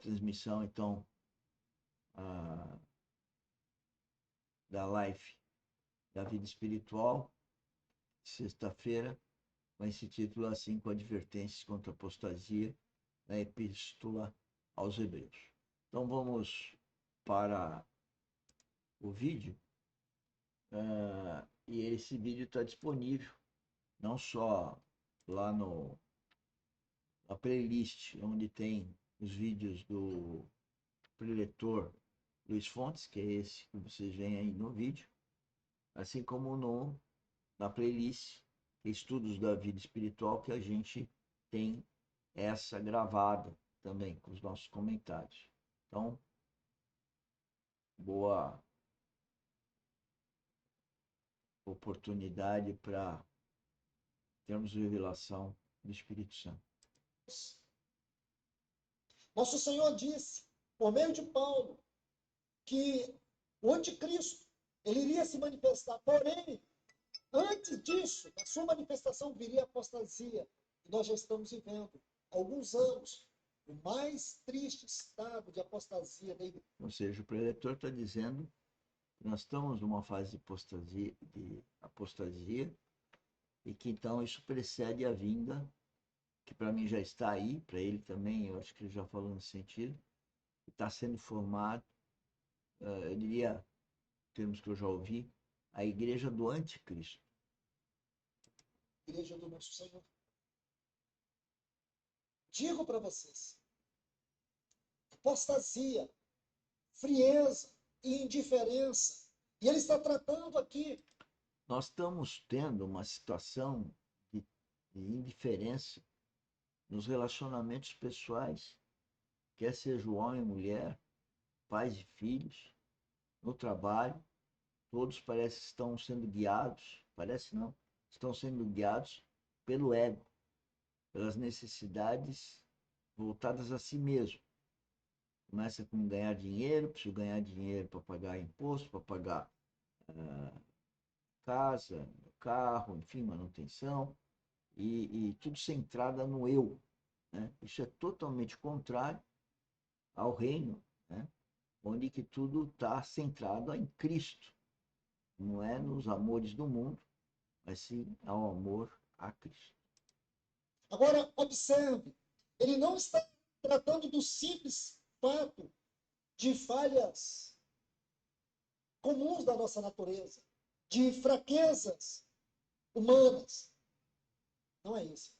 transmissão, então, da live da vida espiritual, sexta-feira, com esse título assim, com advertências contra a apostasia, na Epístola aos Hebreus. Então vamos para o vídeo, e esse vídeo está disponível, não só lá na playlist, onde tem os vídeos do preletor Luiz Fontes, que é esse que vocês veem aí no vídeo, assim como na playlist Estudos da Vida Espiritual, que a gente tem essa gravada também, com os nossos comentários. Então, boa oportunidade para termos revelação do Espírito Santo. Nosso Senhor disse, por meio de Paulo, que o anticristo ele iria se manifestar. Porém, antes disso, na sua manifestação viria a apostasia. E nós já estamos vivendo há alguns anos o mais triste estado de apostasia. Ou seja, o preletor está dizendo que nós estamos numa fase de apostasia e que então isso precede a vinda, que para mim já está aí, para ele também, eu acho que ele já falou nesse sentido, está sendo formado, eu diria, termos que eu já ouvi, a igreja do anticristo. Igreja do nosso Senhor. Digo para vocês, apostasia, frieza e indiferença. E ele está tratando aqui. Nós estamos tendo uma situação de indiferença nos relacionamentos pessoais, quer seja o homem e mulher, pais e filhos, no trabalho, todos parecem que estão sendo guiados, parece não, estão sendo guiados pelo ego, pelas necessidades voltadas a si mesmo. Começa com ganhar dinheiro, preciso ganhar dinheiro para pagar imposto, para pagar casa, carro, enfim, manutenção, e tudo centrado no eu. Né? Isso é totalmente contrário ao reino, né? Onde que tudo está centrado em Cristo. Não é nos amores do mundo, mas sim ao amor a Cristo. Agora, observe, ele não está tratando do simples fato de falhas comuns da nossa natureza, de fraquezas humanas. Não é isso.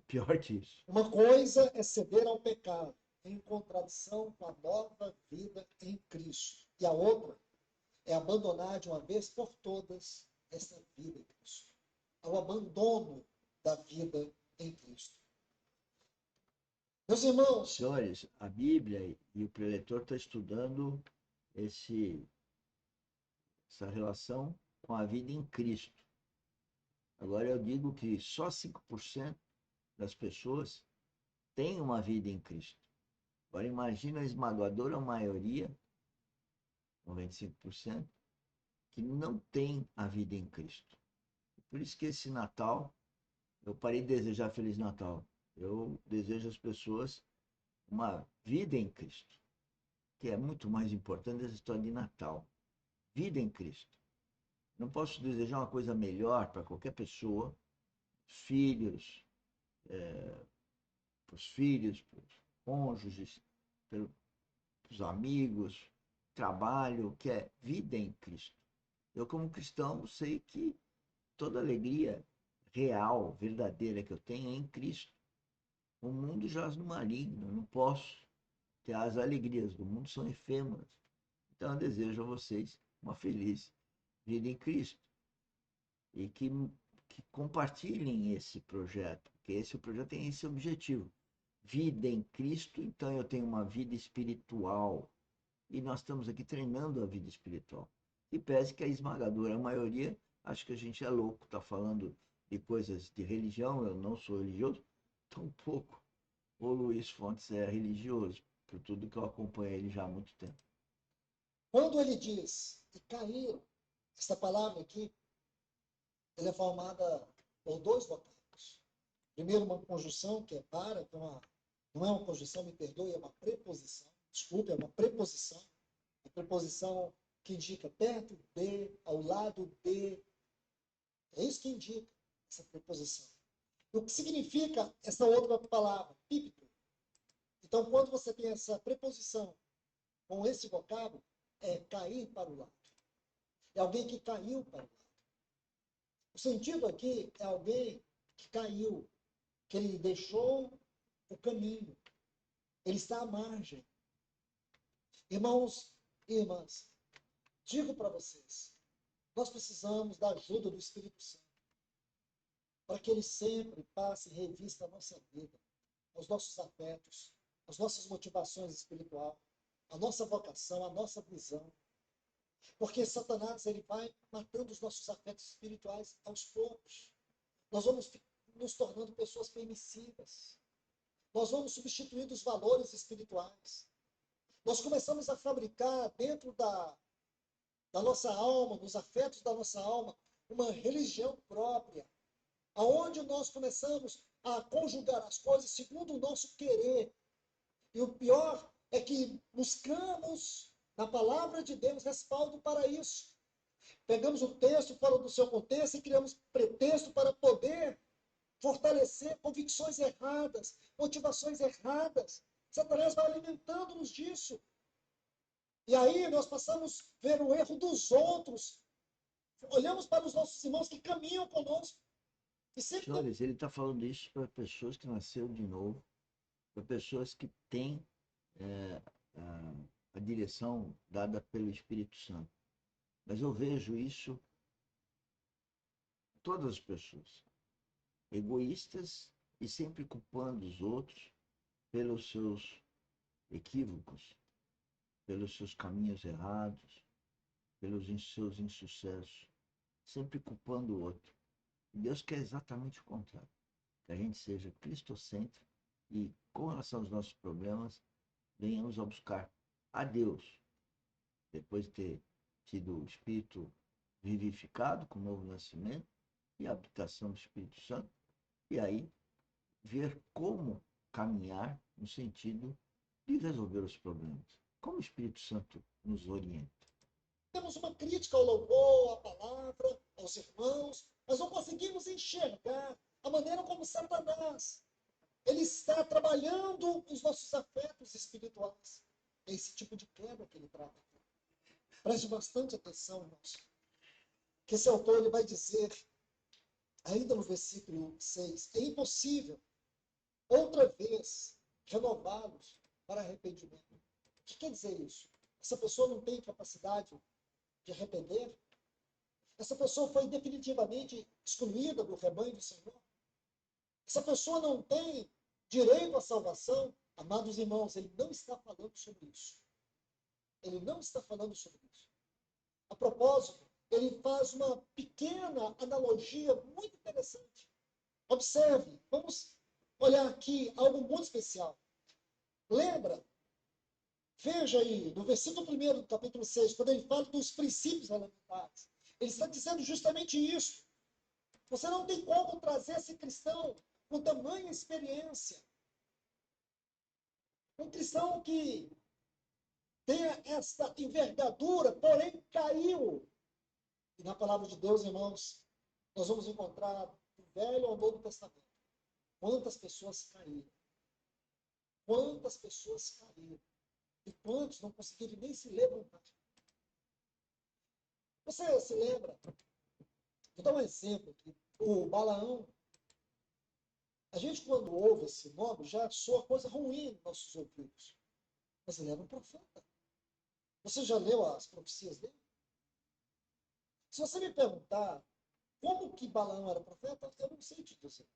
Pior que isso. Uma coisa é ceder ao pecado, em contradição com a nova vida em Cristo. E a outra é abandonar de uma vez por todas essa vida em Cristo. Ao abandono da vida em Cristo. Meus irmãos, senhores, a Bíblia e o preletor estão estudando essa relação com a vida em Cristo. Agora eu digo que só 5% das pessoas têm uma vida em Cristo. Agora imagina a esmagadora maioria, 95%, que não tem a vida em Cristo. Por isso que esse Natal, eu parei de desejar Feliz Natal. Eu desejo às pessoas uma vida em Cristo, que é muito mais importante essa história de Natal. Vida em Cristo. Não posso desejar uma coisa melhor para qualquer pessoa, filhos, para os filhos, para os cônjuges, para os amigos, trabalho, que é vida em Cristo. Eu, como cristão, sei que toda alegria real, verdadeira que eu tenho é em Cristo. O mundo jaz no maligno, eu não posso ter as alegrias do mundo, são efêmeras. Então eu desejo a vocês uma feliz vida em Cristo e que compartilhem esse projeto, porque esse projeto tem esse objetivo. Vida em Cristo, então eu tenho uma vida espiritual e nós estamos aqui treinando a vida espiritual. E pese que a esmagadora maioria acha que a gente é louco, está falando de coisas de religião, eu não sou religioso, tampouco o Luiz Fontes é religioso, por tudo que eu acompanho ele já há muito tempo. quando ele diz que caíram, essa palavra aqui, ela é formada por dois vocábulos. Primeiro, uma conjunção, que é para, que não é uma conjunção, me perdoe, é uma preposição. desculpe, é uma preposição. A preposição que indica perto de, ao lado de. É isso que indica essa preposição. O que significa essa outra palavra, pípito? Então, quando você tem essa preposição com esse vocábulo, é cair para o lado. É alguém que caiu para o lado. O sentido aqui é alguém que caiu, que ele deixou o caminho. Ele está à margem. Irmãos e irmãs, digo para vocês, nós precisamos da ajuda do Espírito Santo para que ele sempre passe em revista a nossa vida, os nossos afetos, as nossas motivações espirituais, a nossa vocação, a nossa visão. Porque Satanás ele vai matando os nossos afetos espirituais aos poucos. Nós vamos nos tornando pessoas permissivas. Nós vamos substituindo os valores espirituais. Nós começamos a fabricar dentro da nossa alma, nos afetos da nossa alma, uma religião própria, aonde nós começamos a conjugar as coisas segundo o nosso querer. E o pior é que buscamos na palavra de Deus respaldo para isso. Pegamos o texto fora do seu contexto e criamos pretexto para poder fortalecer convicções erradas, motivações erradas. Satanás vai alimentando-nos disso. E aí nós passamos a ver o erro dos outros. Olhamos para os nossos irmãos que caminham conosco. E sempre... Senhores, ele está falando isso para pessoas que nasceram de novo, para pessoas que têm a direção dada pelo Espírito Santo. Mas eu vejo isso em todas as pessoas, egoístas e sempre culpando os outros pelos seus equívocos, pelos seus caminhos errados, pelos seus insucessos, sempre culpando o outro. Deus quer exatamente o contrário, que a gente seja cristocêntrico e, com relação aos nossos problemas, venhamos a buscar a Deus, depois de ter tido o Espírito vivificado com o novo nascimento e a habitação do Espírito Santo, e aí ver como caminhar no sentido de resolver os problemas, como o Espírito Santo nos orienta. Temos uma crítica ao louvor, à palavra, aos irmãos, mas não conseguimos enxergar a maneira como Satanás ele está trabalhando os nossos afetos espirituais. É esse tipo de quebra que ele trata. Preste bastante atenção, irmãos. Que esse autor ele vai dizer, ainda no versículo 6, é impossível outra vez renová-los para arrependimento. O que quer dizer isso? Essa pessoa não tem capacidade de arrepender? Essa pessoa foi definitivamente excluída do rebanho do Senhor? Essa pessoa não tem direito à salvação? Amados irmãos, ele não está falando sobre isso. Ele não está falando sobre isso. A propósito, ele faz uma pequena analogia muito interessante. Observe, vamos olhar aqui algo muito especial. Lembra? Veja aí, no versículo 1 do capítulo 6, quando ele fala dos princípios elementares, ele está dizendo justamente isso. Você não tem como trazer esse cristão com tamanha experiência. Um cristão que tenha esta envergadura, porém caiu. E na palavra de Deus, irmãos, nós vamos encontrar do Velho ao Novo Testamento. Quantas pessoas caíram? Quantas pessoas caíram? E quantos não conseguiram nem se levantar? Você se lembra? Vou dar um exemplo aqui. O Balaão. A gente, quando ouve esse nome, já soa coisa ruim nos nossos ouvidos. Mas ele era um profeta. Você já leu as profecias dele? Se você me perguntar como que Balaão era profeta, eu não sei te dizer.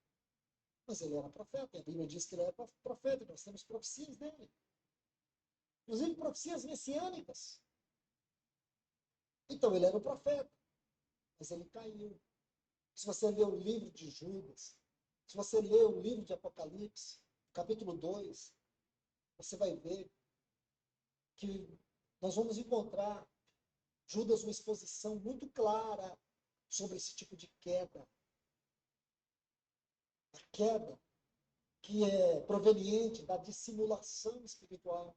Mas ele era profeta. A Bíblia diz que ele era profeta. Nós temos profecias dele. Inclusive profecias messiânicas. Então ele era um profeta. Mas ele caiu. Se você ler o livro de Judas, se você ler o livro de Apocalipse, capítulo 2, você vai ver que nós vamos encontrar Judas uma exposição muito clara sobre esse tipo de queda. A queda que é proveniente da dissimulação espiritual.